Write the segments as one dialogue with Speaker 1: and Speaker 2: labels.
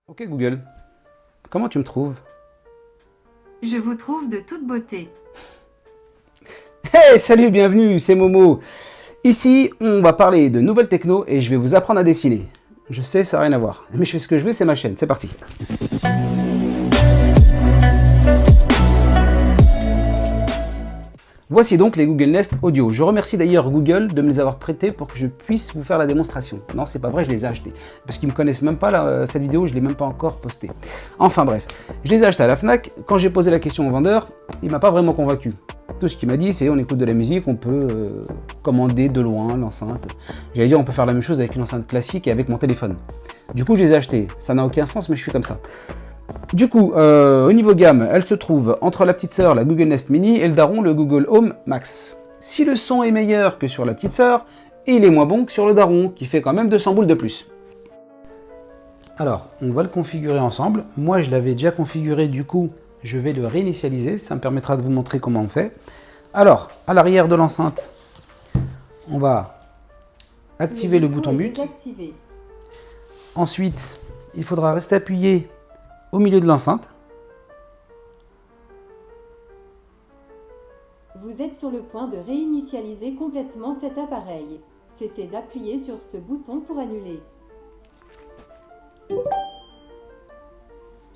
Speaker 1: Ok Google, comment tu me trouves?
Speaker 2: Je vous trouve de toute beauté.
Speaker 1: Hey, salut, bienvenue, c'est Momo. Ici, on va parler de nouvelles techno et je vais vous apprendre à dessiner. Je sais, ça n'a rien à voir, mais je fais ce que je veux, c'est ma chaîne, c'est parti. Voici donc les Google Nest Audio. Je remercie d'ailleurs Google de me les avoir prêtés pour que je puisse vous faire la démonstration. Non, c'est pas vrai, je les ai achetés. Parce qu'ils me connaissent même pas, là, cette vidéo, je l'ai même pas encore postée. Enfin bref, je les ai achetés à la Fnac. Quand j'ai posé la question au vendeur, il m'a pas vraiment convaincu. Tout ce qu'il m'a dit, c'est on écoute de la musique, on peut commander de loin l'enceinte. J'allais dire, on peut faire la même chose avec une enceinte classique et avec mon téléphone. Du coup, je les ai achetés. Ça n'a aucun sens, mais je suis comme ça. Du coup, au niveau gamme, elle se trouve entre la petite sœur, la Google Nest Mini, et le daron, le Google Home Max. Si le son est meilleur que sur la petite sœur, il est moins bon que sur le daron, qui fait quand même 200 boules de plus. Alors, on va le configurer ensemble. Moi, je l'avais déjà configuré, du coup, je vais le réinitialiser. Ça me permettra de vous montrer comment on fait. Alors, à l'arrière de l'enceinte, on va activer le bouton mute. Ensuite, il faudra rester appuyé au milieu de l'enceinte.
Speaker 3: Vous êtes sur le point de réinitialiser complètement cet appareil. Cessez d'appuyer sur ce bouton pour annuler.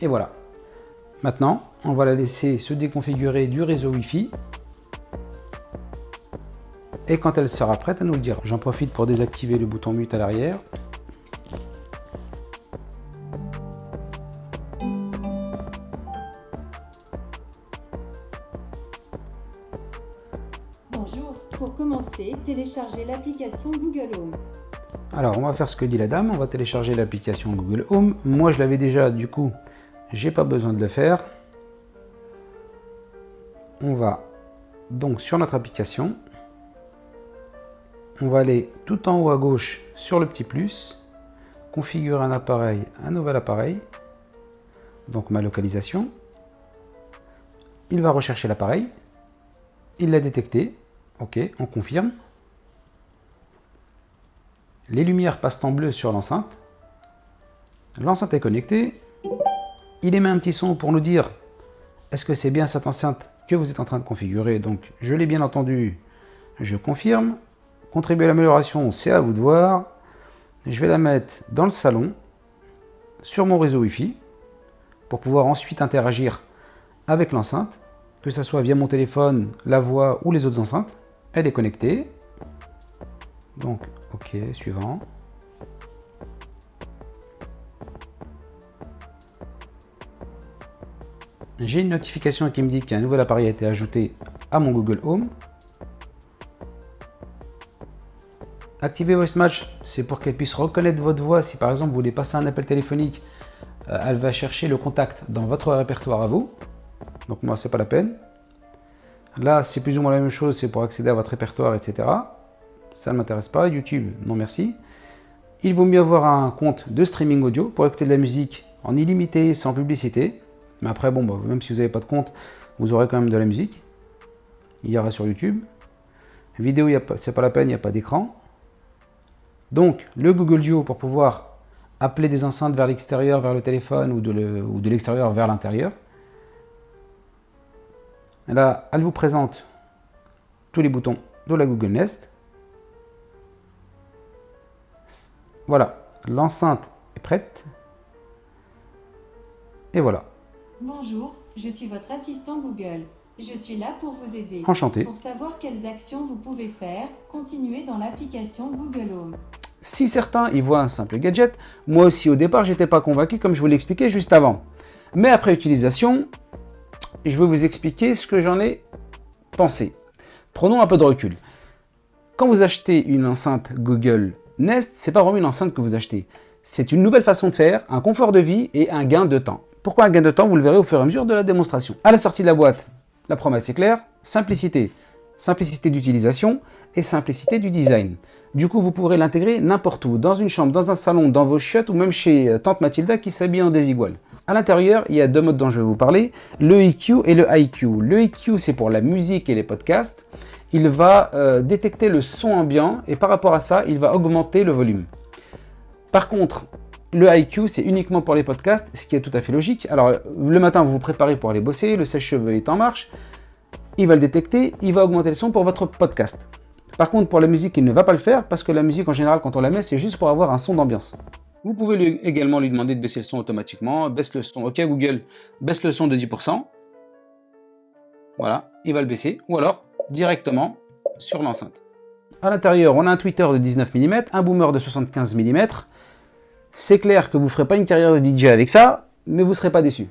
Speaker 1: Et voilà. Maintenant, on va la laisser se déconfigurer du réseau Wi-Fi. Et quand elle sera prête, elle nous le dira. J'en profite pour désactiver le bouton mute à l'arrière.
Speaker 3: Bonjour, pour commencer, téléchargez l'application Google Home.
Speaker 1: Alors, on va faire ce que dit la dame. On va télécharger l'application Google Home. Moi, je l'avais déjà, du coup, j'ai pas besoin de le faire. On va donc sur notre application. On va aller tout en haut à gauche sur le petit plus. Configurer un appareil, un nouvel appareil. Donc ma localisation. Il va rechercher l'appareil. Il l'a détecté. Ok, on confirme. Les lumières passent en bleu sur l'enceinte. L'enceinte est connectée. Il émet un petit son pour nous dire est-ce que c'est bien cette enceinte que vous êtes en train de configurer. Donc je l'ai bien entendu, je confirme. Contribuer à l'amélioration, c'est à vous de voir. Je vais la mettre dans le salon, sur mon réseau Wi-Fi, pour pouvoir ensuite interagir avec l'enceinte, que ce soit via mon téléphone, la voix ou les autres enceintes. Elle est connectée. Donc, ok, suivant. J'ai une notification qui me dit qu'un nouvel appareil a été ajouté à mon Google Home. Activer Voice Match, c'est pour qu'elle puisse reconnaître votre voix. Si par exemple vous voulez passer un appel téléphonique, elle va chercher le contact dans votre répertoire à vous. Donc moi, c'est pas la peine. Là, c'est plus ou moins la même chose, c'est pour accéder à votre répertoire, etc. Ça ne m'intéresse pas. YouTube, non merci. Il vaut mieux avoir un compte de streaming audio pour écouter de la musique en illimité, sans publicité. Mais après, bon, bah, même si vous n'avez pas de compte, vous aurez quand même de la musique. Il y aura sur YouTube. Vidéo, c'est pas la peine, il n'y a pas d'écran. Donc, le Google Duo pour pouvoir appeler des enceintes vers l'extérieur, vers le téléphone, ou de l'extérieur vers l'intérieur. Là, elle vous présente tous les boutons de la Google Nest. Voilà, l'enceinte est prête. Et voilà.
Speaker 3: Bonjour, je suis votre assistant Google. Je suis là pour vous aider.
Speaker 1: Enchanté.
Speaker 3: Pour savoir quelles actions vous pouvez faire, continuez dans l'application Google Home.
Speaker 1: Si certains y voient un simple gadget, moi aussi au départ j'étais pas convaincu comme je vous l'expliquais juste avant. Mais après utilisation, je vais vous expliquer ce que j'en ai pensé. Prenons un peu de recul. Quand vous achetez une enceinte Google Nest, c'est pas vraiment une enceinte que vous achetez. C'est une nouvelle façon de faire, un confort de vie et un gain de temps. Pourquoi un gain de temps? Vous le verrez au fur et à mesure de la démonstration. À la sortie de la boîte, la promesse est claire, simplicité. Simplicité d'utilisation et simplicité du design. Du coup, vous pourrez l'intégrer n'importe où, dans une chambre, dans un salon, dans vos chiottes ou même chez Tante Mathilda qui s'habille en désigual. À l'intérieur, il y a deux modes dont je vais vous parler, le EQ et le IQ. Le EQ, c'est pour la musique et les podcasts. Il va détecter le son ambiant et par rapport à ça, il va augmenter le volume. Par contre, Le IQ, c'est uniquement pour les podcasts, ce qui est tout à fait logique. Alors, le matin, vous vous préparez pour aller bosser, le sèche-cheveux est en marche, il va le détecter, il va augmenter le son pour votre podcast. Par contre, pour la musique, il ne va pas le faire, parce que la musique, en général, quand on la met, c'est juste pour avoir un son d'ambiance. Vous pouvez également lui demander de baisser le son automatiquement. Baisse le son, ok Google, baisse le son de 10%. Voilà, il va le baisser, ou alors directement sur l'enceinte. À l'intérieur, on a un tweeter de 19 mm, un boomer de 75 mm. C'est clair que vous ne ferez pas une carrière de DJ avec ça, mais vous ne serez pas déçu.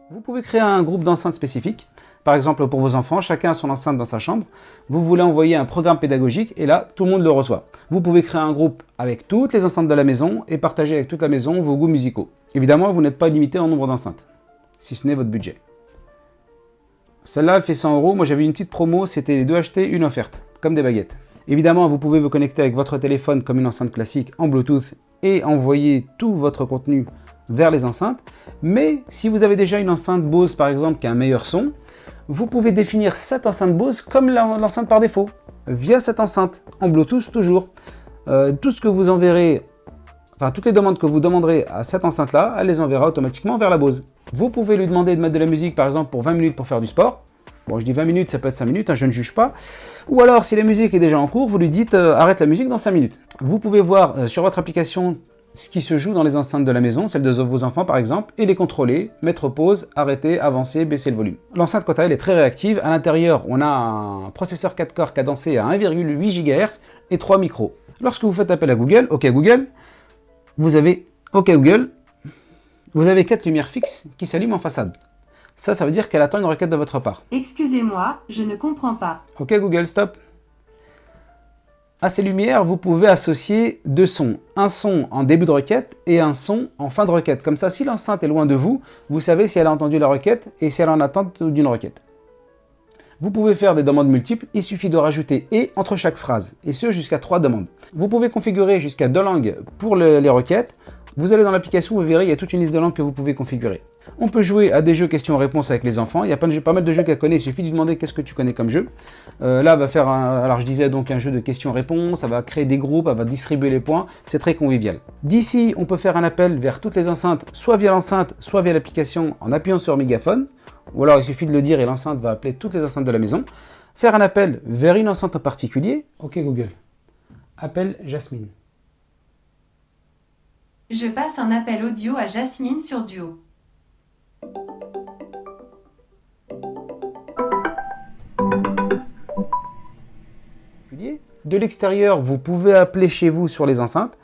Speaker 1: Vous pouvez créer un groupe d'enceintes spécifiques. Par exemple, pour vos enfants, chacun a son enceinte dans sa chambre. Vous voulez envoyer un programme pédagogique et là, tout le monde le reçoit. Vous pouvez créer un groupe avec toutes les enceintes de la maison et partager avec toute la maison vos goûts musicaux. Évidemment, vous n'êtes pas limité en nombre d'enceintes, si ce n'est votre budget. Celle-là, elle fait 100 €. Moi, j'avais une petite promo, c'était les 2 achetés, une offerte, comme des baguettes. Évidemment, vous pouvez vous connecter avec votre téléphone comme une enceinte classique en Bluetooth et envoyer tout votre contenu vers les enceintes. Mais si vous avez déjà une enceinte Bose, par exemple, qui a un meilleur son, vous pouvez définir cette enceinte Bose comme l'enceinte par défaut, via cette enceinte, en Bluetooth toujours. Tout ce que vous enverrez, enfin toutes les demandes que vous demanderez à cette enceinte-là, elle les enverra automatiquement vers la Bose. Vous pouvez lui demander de mettre de la musique, par exemple, pour 20 minutes pour faire du sport. Bon, je dis 20 minutes, ça peut être 5 minutes, hein, je ne juge pas. Ou alors, si la musique est déjà en cours, vous lui dites arrête la musique dans 5 minutes. Vous pouvez voir sur votre application ce qui se joue dans les enceintes de la maison, celles de vos enfants par exemple, et les contrôler, mettre pause, arrêter, avancer, baisser le volume. L'enceinte quant à elle est très réactive. À l'intérieur, on a un processeur 4 corps cadencé à 1,8 GHz et 3 micros. Lorsque vous faites appel à Google, OK Google, vous avez OK Google, vous avez 4 lumières fixes qui s'allument en façade. Ça veut dire qu'elle attend une requête de votre part.
Speaker 2: Excusez-moi, je ne comprends pas.
Speaker 1: OK Google, stop. À ces lumières, vous pouvez associer 2 sons. Un son en début de requête et un son en fin de requête. Comme ça, si l'enceinte est loin de vous, vous savez si elle a entendu la requête et si elle est en attente d'une requête. Vous pouvez faire des demandes multiples, il suffit de rajouter « et » entre chaque phrase, et ce jusqu'à 3 demandes. Vous pouvez configurer jusqu'à 2 langues pour les requêtes. Vous allez dans l'application, vous verrez, il y a toute une liste de langues que vous pouvez configurer. On peut jouer à des jeux questions-réponses avec les enfants. Il y a pas mal de jeux qu'elle connaît, il suffit de lui demander qu'est-ce que tu connais comme jeu. Là, elle va faire alors je disais donc un jeu de questions-réponses, elle va créer des groupes, elle va distribuer les points, c'est très convivial. D'ici, on peut faire un appel vers toutes les enceintes, soit via l'enceinte, soit via l'application en appuyant sur mégaphone. Ou alors il suffit de le dire et l'enceinte va appeler toutes les enceintes de la maison. Faire un appel vers une enceinte en particulier. OK Google, appelle Jasmine.
Speaker 2: Je passe un appel audio à Jasmine sur Duo.
Speaker 1: De l'extérieur, vous pouvez appeler chez vous sur les enceintes.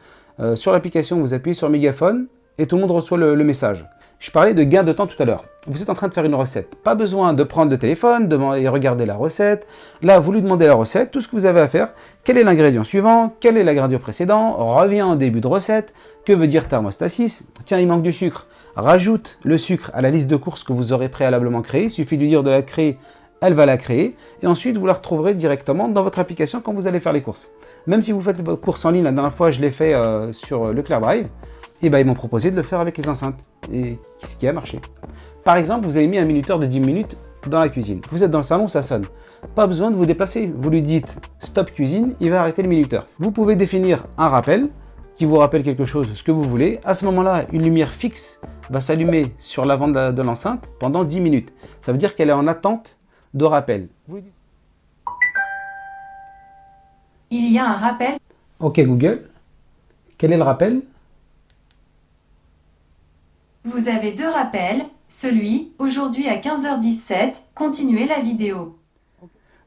Speaker 1: Sur l'application, vous appuyez sur mégaphone et tout le monde reçoit le message. Je parlais de gain de temps tout à l'heure. Vous êtes en train de faire une recette. Pas besoin de prendre le téléphone, de regarder la recette. Là, vous lui demandez la recette. Tout ce que vous avez à faire, quel est l'ingrédient suivant, quel est l'ingrédient précédent, reviens en début de recette. Que veut dire thermostat 6? Tiens, il manque du sucre. Rajoute le sucre à la liste de courses que vous aurez préalablement créée. Il suffit de lui dire de la créer, elle va la créer. Et ensuite, vous la retrouverez directement dans votre application quand vous allez faire les courses. Même si vous faites vos courses en ligne, la dernière fois, je l'ai fait sur Leclerc Drive. Et ben, ils m'ont proposé de le faire avec les enceintes, et ce qui a marché. Par exemple, vous avez mis un minuteur de 10 minutes dans la cuisine. Vous êtes dans le salon, ça sonne. Pas besoin de vous déplacer. Vous lui dites « Stop cuisine », il va arrêter le minuteur. Vous pouvez définir un rappel qui vous rappelle quelque chose, ce que vous voulez. À ce moment-là, une lumière fixe va s'allumer sur l'avant de l'enceinte pendant 10 minutes. Ça veut dire qu'elle est en attente de rappel. Vous lui dites...
Speaker 2: Il y a un rappel.
Speaker 1: Ok Google, quel est le rappel?
Speaker 2: Vous avez deux rappels. Celui, aujourd'hui à 15h17, continuez la vidéo.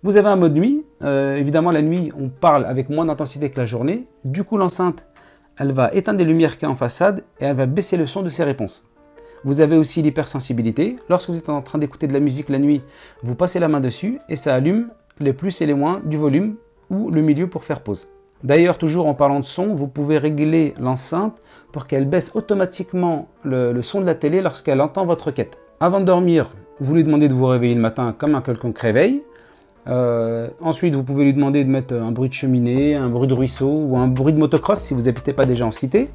Speaker 1: Vous avez un mode nuit. Évidemment, la nuit, on parle avec moins d'intensité que la journée. Du coup, l'enceinte, elle va éteindre les lumières qu'il y a en façade et elle va baisser le son de ses réponses. Vous avez aussi l'hypersensibilité. Lorsque vous êtes en train d'écouter de la musique la nuit, vous passez la main dessus et ça allume les plus et les moins du volume ou le milieu pour faire pause. D'ailleurs, toujours en parlant de son, vous pouvez régler l'enceinte pour qu'elle baisse automatiquement le son de la télé lorsqu'elle entend votre requête. Avant de dormir, vous lui demandez de vous réveiller le matin comme un quelconque réveil. Ensuite, vous pouvez lui demander de mettre un bruit de cheminée, un bruit de ruisseau ou un bruit de motocross si vous n'habitez pas déjà en cité.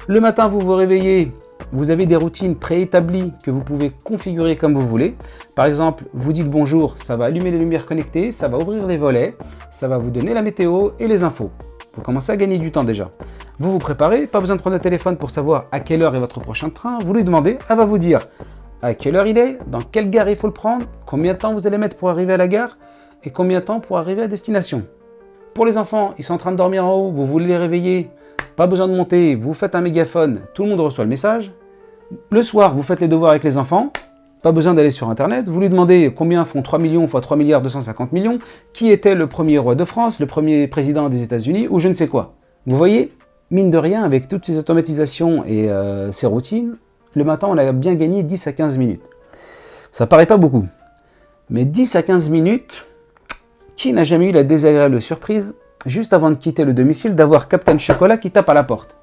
Speaker 1: Le matin, vous vous réveillez, vous avez des routines préétablies que vous pouvez configurer comme vous voulez. Par exemple, vous dites bonjour, ça va allumer les lumières connectées, ça va ouvrir les volets, ça va vous donner la météo et les infos. Vous commencez à gagner du temps déjà. Vous vous préparez, pas besoin de prendre le téléphone pour savoir à quelle heure est votre prochain train. Vous lui demandez, elle va vous dire à quelle heure il est, dans quelle gare il faut le prendre, combien de temps vous allez mettre pour arriver à la gare et combien de temps pour arriver à destination. Pour les enfants, ils sont en train de dormir en haut, vous voulez les réveiller, pas besoin de monter, vous faites un mégaphone, tout le monde reçoit le message. Le soir, vous faites les devoirs avec les enfants, pas besoin d'aller sur internet, vous lui demandez combien font 3 millions x 3 milliards 250 millions, qui était le premier roi de France, le premier président des États-Unis ou je ne sais quoi. Vous voyez, mine de rien, avec toutes ces automatisations et ces routines, le matin on a bien gagné 10 à 15 minutes. Ça paraît pas beaucoup, mais 10 à 15 minutes, qui n'a jamais eu la désagréable surprise, juste avant de quitter le domicile, d'avoir Captain Chocolat qui tape à la porte?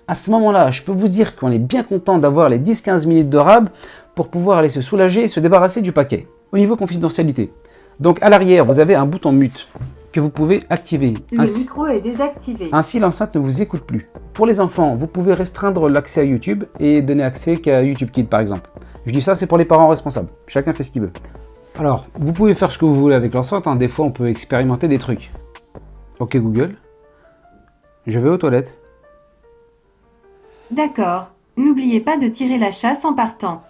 Speaker 1: À ce moment-là, je peux vous dire qu'on est bien content d'avoir les 10-15 minutes de rab pour pouvoir aller se soulager et se débarrasser du paquet. Au niveau confidentialité, donc à l'arrière, vous avez un bouton mute que vous pouvez activer.
Speaker 3: Le micro est désactivé.
Speaker 1: Ainsi, l'enceinte ne vous écoute plus. Pour les enfants, vous pouvez restreindre l'accès à YouTube et donner accès qu'à YouTube Kids par exemple. Je dis ça, c'est pour les parents responsables. Chacun fait ce qu'il veut. Alors, vous pouvez faire ce que vous voulez avec l'enceinte. Des fois, on peut expérimenter des trucs. Ok Google, je vais aux toilettes.
Speaker 2: D'accord. N'oubliez pas de tirer la chasse en partant.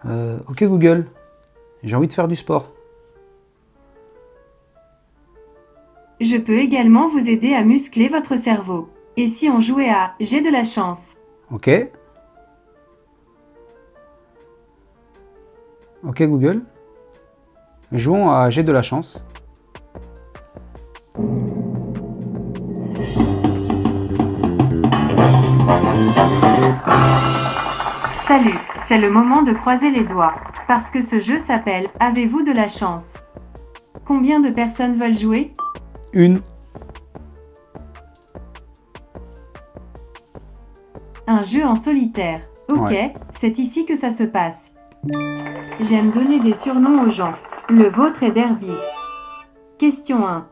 Speaker 1: Ok Google, j'ai envie de faire du sport.
Speaker 2: Je peux également vous aider à muscler votre cerveau. Et si on jouait à « J'ai de la chance » ?
Speaker 1: Ok. Ok Google, jouons à J'ai de la chance.
Speaker 2: Salut, c'est le moment de croiser les doigts. Parce que ce jeu s'appelle « Avez-vous de la chance » ? Combien de personnes veulent jouer ?
Speaker 1: Une.
Speaker 2: Un jeu en solitaire. Ok,
Speaker 1: Ouais.
Speaker 2: c'est ici que ça se passe. J'aime donner des surnoms aux gens. Le vôtre est Derby. Question 1.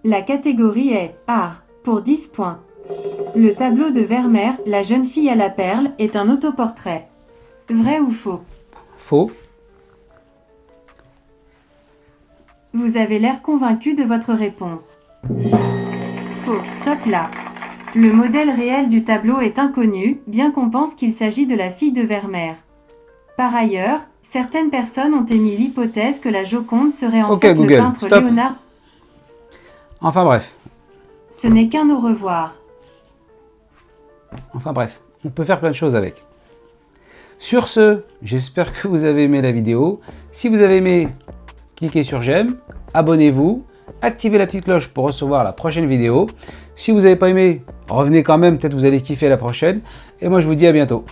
Speaker 2: La catégorie est Art, pour 10 points. Le tableau de Vermeer, La jeune fille à la perle, est un autoportrait. Vrai ou faux ?
Speaker 1: Faux.
Speaker 2: Vous avez l'air convaincu de votre réponse. Faux, top là. Le modèle réel du tableau est inconnu, bien qu'on pense qu'il s'agit de la fille de Vermeer. Par ailleurs, certaines personnes ont émis l'hypothèse que la Joconde serait en
Speaker 1: Ok,
Speaker 2: fait
Speaker 1: Google,
Speaker 2: le peintre
Speaker 1: stop.
Speaker 2: Léonard.
Speaker 1: Enfin bref.
Speaker 2: Ce n'est qu'un au revoir.
Speaker 1: Enfin bref, on peut faire plein de choses avec. Sur ce, j'espère que vous avez aimé la vidéo. Si vous avez aimé, cliquez sur j'aime, abonnez-vous, activez la petite cloche pour recevoir la prochaine vidéo. Si vous n'avez pas aimé, revenez quand même, peut-être vous allez kiffer la prochaine. Et moi je vous dis à bientôt.